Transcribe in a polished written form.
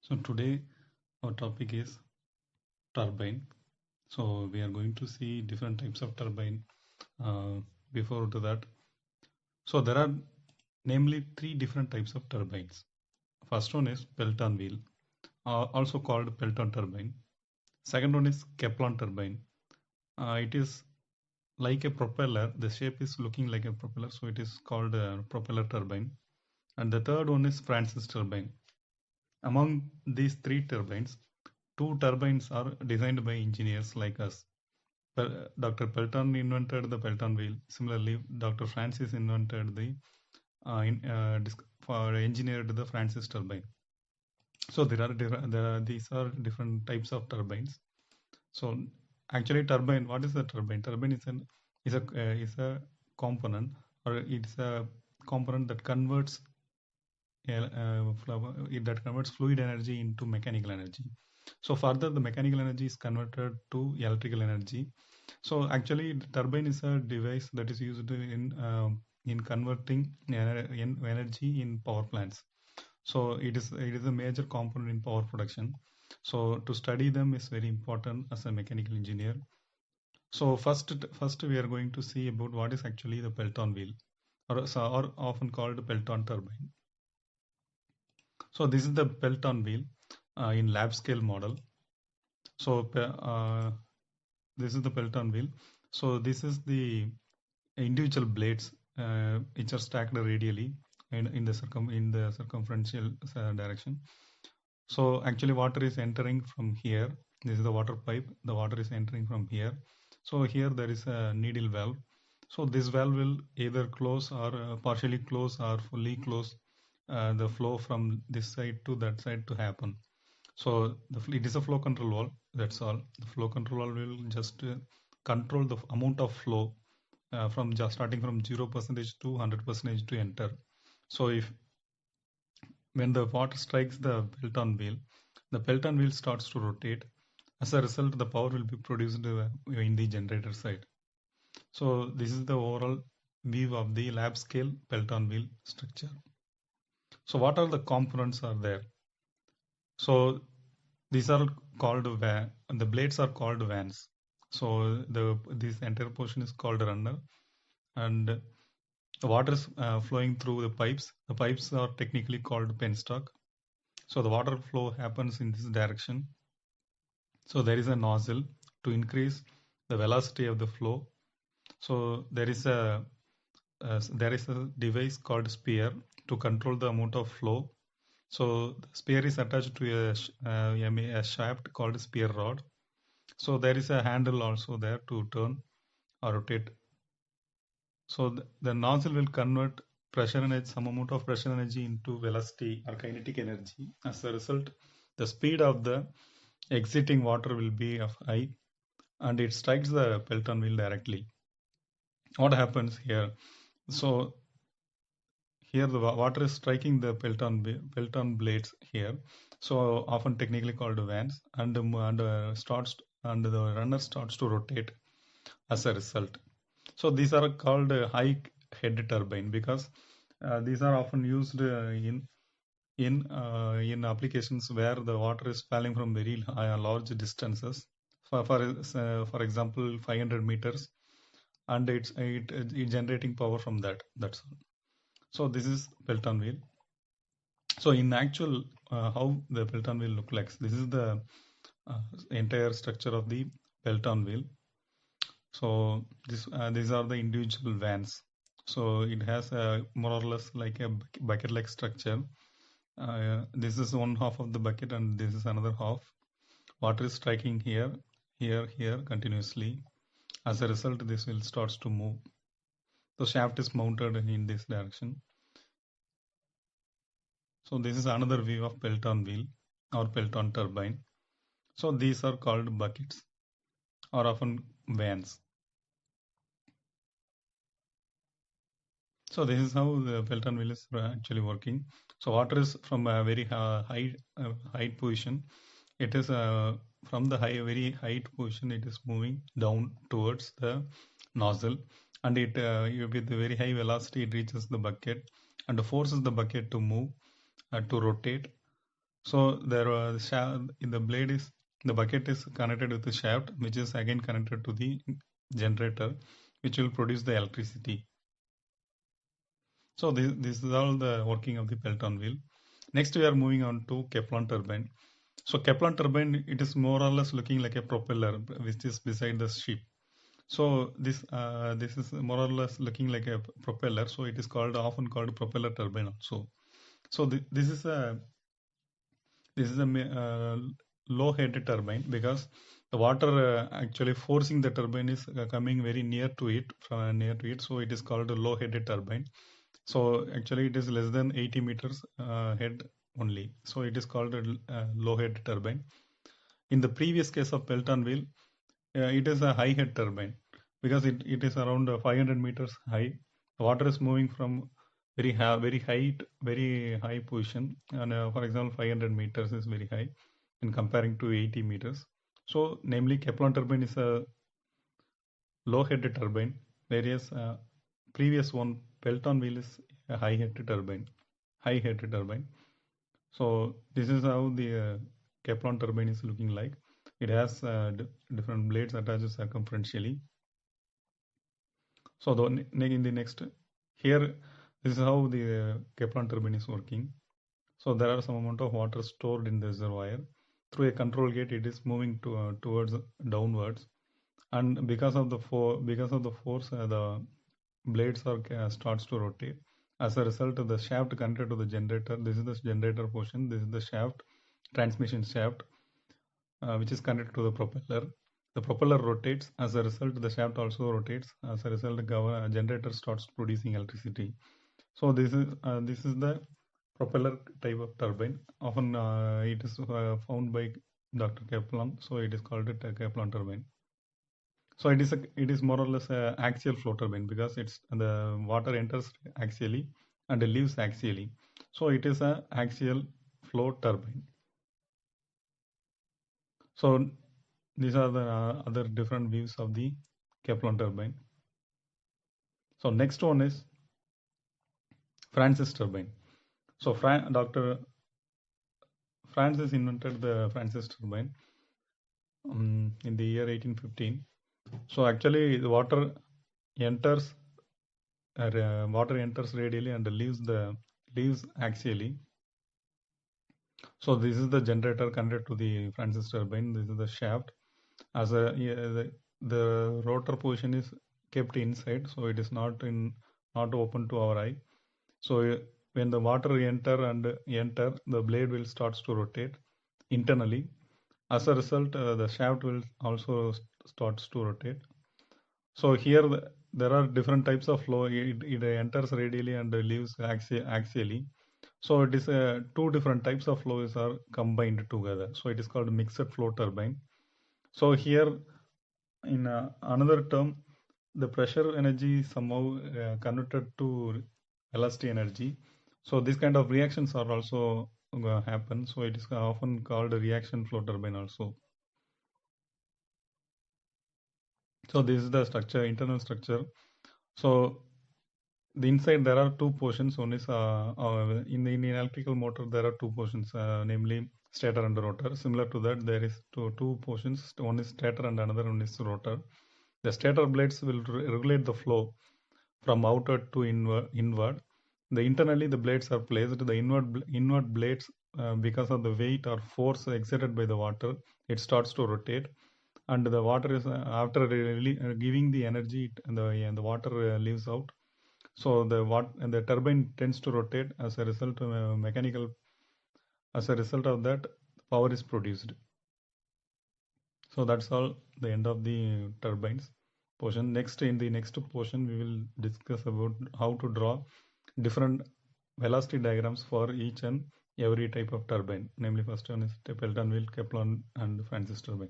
So today our topic is turbine. So we are going to see different types of turbine. Uh, Before to that, so there are namely three different types of turbines. First one is Pelton wheel, also called Pelton turbine. Second one is Kaplan turbine. It is like a propeller. The shape is looking like a propeller, so it is called a propeller turbine. And the third one is Francis turbine. Among these three turbines, two turbines are designed by engineers like us. Dr. Pelton invented the Pelton wheel. Similarly, Dr. Francis invented the engineered the Francis turbine. So these are different types of turbines. So actually, turbine. What is the turbine? Turbine is a component, or it's a component that converts fluid energy into mechanical energy. So further, the mechanical energy is converted to electrical energy. So actually, the turbine is a device that is used in converting energy in power plants. So it is a major component in power production. So to study them is very important as a mechanical engineer. So first we are going to see about what is actually the Pelton wheel, or often called Pelton turbine. So this is the Pelton wheel in lab scale model. So this is the Pelton wheel. So this is the individual blades which are stacked radially in the circumferential direction. So actually water is entering from here. This is the water pipe. The water is entering from here. So here there is a needle valve. So this valve will either close or partially close or fully close the flow from this side to that side to happen. So it is a flow control valve. That's all. The flow control valve will just control the amount of flow from just starting from 0% to 100% to enter. So if when the water strikes the Pelton wheel starts to rotate. As a result, the power will be produced in the generator side. So this is the overall view of the lab scale Pelton wheel structure. So what are the components are there? So these are called the blades are called vans. So this entire portion is called runner, and the water is flowing through the pipes. The pipes are technically called penstock. So the water flow happens in this direction. So there is a nozzle to increase the velocity of the flow. So there is a device called spear to control the amount of flow. So the spear is attached to a shaft called spear rod. So there is a handle also there to turn or rotate. So the nozzle will convert some amount of pressure energy into velocity or kinetic energy. As a result, the speed of the exiting water will be of high, and it strikes the Pelton wheel directly. What happens here? So here the water is striking the Pelton blades here. So often technically called vans, and the runner starts to rotate as a result. So these are called high head turbine because these are often used in applications where the water is falling from very large distances. For example, 500 meters, and it's generating power from that. That's all. So this is Pelton wheel. So in actual, how the Pelton wheel look like? This is the uh, entire structure of the Pelton wheel. So these are the individual vans. So it has a more or less like a bucket-like structure. This is one half of the bucket, and this is another half. Water is striking here, here, here continuously. As a result, this wheel starts to move. The shaft is mounted in this direction. So this is another view of Pelton wheel or Pelton turbine. So these are called buckets or often vans. So this is how the Pelton wheel is actually working. So water is from a very height position. It is from the very height position. It is moving down towards the nozzle, and with very high velocity it reaches the bucket and forces the bucket to move to rotate. So there was in the blade is the bucket is connected with the shaft, which is again connected to the generator, which will produce the electricity. So this is all the working of the Pelton wheel. Next, we are moving on to Kaplan turbine. So Kaplan turbine, it is more or less looking like a propeller, which is beside the ship. So this is more or less looking like a propeller. So it is often called propeller turbine also. So this is a low head turbine because the water actually forcing the turbine is coming very near to it, so it is called a low headed turbine. So actually it is less than 80 meters head only, so it is called a low head turbine. In the previous case of Pelton wheel, it is a high head turbine because it is around 500 meters high. The water is moving from very high position, and for example, 500 meters is very high in comparing to 80 meters. So, namely, Kaplan turbine is a low-headed turbine, whereas previous one Pelton wheel is a high-headed turbine. High-headed turbine. So, this is how the Kaplan turbine is looking like. It has different blades attached circumferentially. So in the next here, this is how the Kaplan turbine is working. So there are some amount of water stored in the reservoir. Through a control gate, it is moving towards downwards, and because of the force, the blades are starts to rotate. As a result, the shaft connected to the generator. This is the generator portion. This is the shaft, transmission shaft, which is connected to the propeller. The propeller rotates. As a result, the shaft also rotates. As a result, the generator starts producing electricity. So this is the propeller type of turbine. Often it is found by Dr. Kaplan. So it is called a Kaplan turbine. So it is more or less a axial flow turbine because it's the water enters axially and leaves axially. So it is a axial flow turbine. So these are the other different views of the Kaplan turbine. So next one is Francis turbine. So Dr. Francis invented the Francis turbine in the year 1815. So actually, the enters water enters radially and leaves axially. So this is the generator connected to the Francis turbine. This is the shaft. As the rotor position is kept inside, so it is not open to our eye. So when the water enter, the blade will starts to rotate internally. As a result, the shaft will also starts to rotate. So here there are different types of flow. It enters radially and leaves axially. So it is two different types of flows are combined together. So it is called mixed flow turbine. So here in another term, the pressure energy is somehow converted to velocity energy. So this kind of reactions are also happen. So it is often called a reaction flow turbine also. So this is the structure, internal structure. So the inside there are two portions. One is in the electrical motor there are two portions, namely stator and rotor. Similar to that, there is two portions. One is stator and another one is rotor. The stator blades will regulate the flow from outward to inward. The internally the blades are placed. The inward blades, because of the weight or force exerted by the water, it starts to rotate, and the water is after giving the energy, and the water leaves out. So the turbine tends to rotate. As a result, as a result of that, power is produced. So that's all the end of the turbines portion. Next, in the next portion, we will discuss about how to draw different velocity diagrams for each and every type of turbine. Namely, first one is Pelton wheel, Kaplan, and Francis turbine.